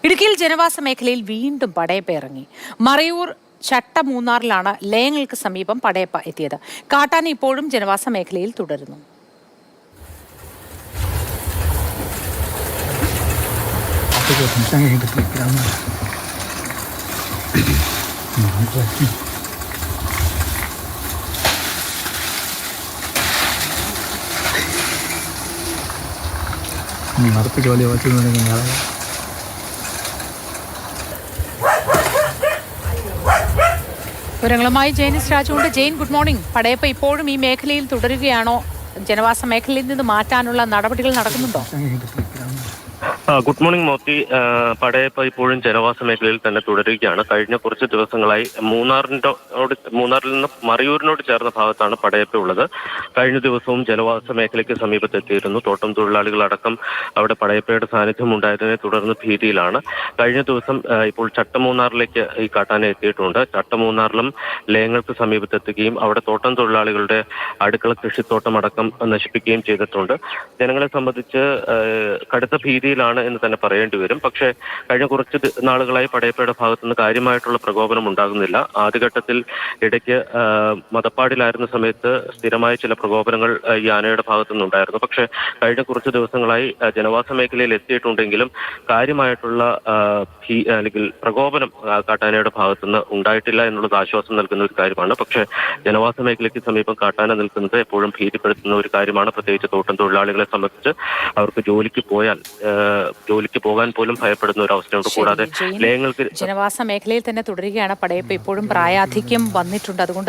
ഇടുക്കിയിൽ ജനവാസ മേഖലയിൽ വീണ്ടും പടയപ്പ ഇറങ്ങി. മറയൂർ ചട്ടമൂന്നാറിലാണ് ലയങ്ങൾക്ക് സമീപം പടയപ്പ എത്തിയത്. കാട്ടാന ഇപ്പോഴും ജനവാസ മേഖലയിൽ തുടരുന്നു. വിവരങ്ങളുമായി ജെയിനിസ് രാജുണ്ട്. Jain, good morning. പടയപ്പ ഇപ്പോഴും ഈ മേഖലയിൽ തുടരുകയാണോ? ജനവാസ മേഖലയിൽ നിന്ന് മാറ്റാനുള്ള നടപടികൾ നടക്കുന്നുണ്ടോ? Good morning Moti. പടയപ്പ ഇപ്പോഴും ജനവാസ മേഖലയിൽ തന്നെ തുടരുകയാണ്. കഴിഞ്ഞ കുറച്ച് ദിവസങ്ങളായി മൂന്നാറിൽ നിന്ന് മറയൂരിനോട് ചേർന്ന ഭാഗത്താണ് പടയപ്പ ഉള്ളത്. കഴിഞ്ഞ ദിവസവും ജനവാസ മേഖലയ്ക്ക് സമീപത്തെത്തിയിരുന്നു. തോട്ടം തൊഴിലാളികളടക്കം അവിടെ പടയപ്പയുടെ സാന്നിധ്യം ഉണ്ടായതിനെ തുടർന്ന് ഭീതിയിലാണ്. കഴിഞ്ഞ ദിവസം ഇപ്പോൾ ചട്ടമൂന്നാറിലേക്ക് ഈ കാട്ടാന എത്തിയിട്ടുണ്ട്. ചട്ടമൂന്നാറിലും ലയങ്ങൾക്ക് സമീപത്തെത്തുകയും അവിടെ തോട്ടം തൊഴിലാളികളുടെ അടുക്കള കൃഷിത്തോട്ടം അടക്കം നശിപ്പിക്കുകയും ചെയ്തിട്ടുണ്ട്. ജനങ്ങളെ സംബന്ധിച്ച് കടുത്ത ഭീതിയിലാണ് എന്ന് തന്നെ പറയേണ്ടി വരും. പക്ഷേ കഴിഞ്ഞ കുറച്ച് നാളുകളായി പടയപ്പയുടെ ഭാഗത്തുനിന്ന് കാര്യമായിട്ടുള്ള പ്രകോപനം ഉണ്ടാകുന്നില്ല. ആദ്യഘട്ടത്തിൽ ഇടയ്ക്ക് മതപ്പാടിലായിരുന്ന സമയത്ത് സ്ഥിരമായ ചില പ്രകോപനങ്ങൾ ഈ ആനയുടെ ഭാഗത്തുനിന്നുണ്ടായിരുന്നു. പക്ഷേ കഴിഞ്ഞ കുറച്ച് ദിവസങ്ങളായി ജനവാസ മേഖലയിൽ എത്തിയിട്ടുണ്ടെങ്കിലും കാര്യമായിട്ടുള്ള അല്ലെങ്കിൽ പ്രകോപനം കാട്ടാനയുടെ ഭാഗത്തുനിന്ന് ഉണ്ടായിട്ടില്ല എന്നുള്ളത് ആശ്വാസം നൽകുന്ന ഒരു കാര്യമാണ്. പക്ഷേ ജനവാസ മേഖലയ്ക്ക് സമീപം കാട്ടാന നിൽക്കുന്നത് എപ്പോഴും ഭീതിപ്പെടുത്തുന്ന ഒരു കാര്യമാണ്. പ്രത്യേകിച്ച് തോട്ടം തൊഴിലാളികളെ സംബന്ധിച്ച് അവർക്ക് ജോലിക്ക് പോകാൻ പോലും ഭയപ്പെടുന്ന ഒരു അവസ്ഥയുണ്ട്. കൂടാതെ ലയങ്ങൾക്ക് ജനവാസ മേഖലയിൽ തന്നെ തുടരുകയാണ് പടയപ്പ. ഇപ്പോഴും പ്രായാധിക്യം വന്നിട്ടുണ്ട്. അതുകൊണ്ട്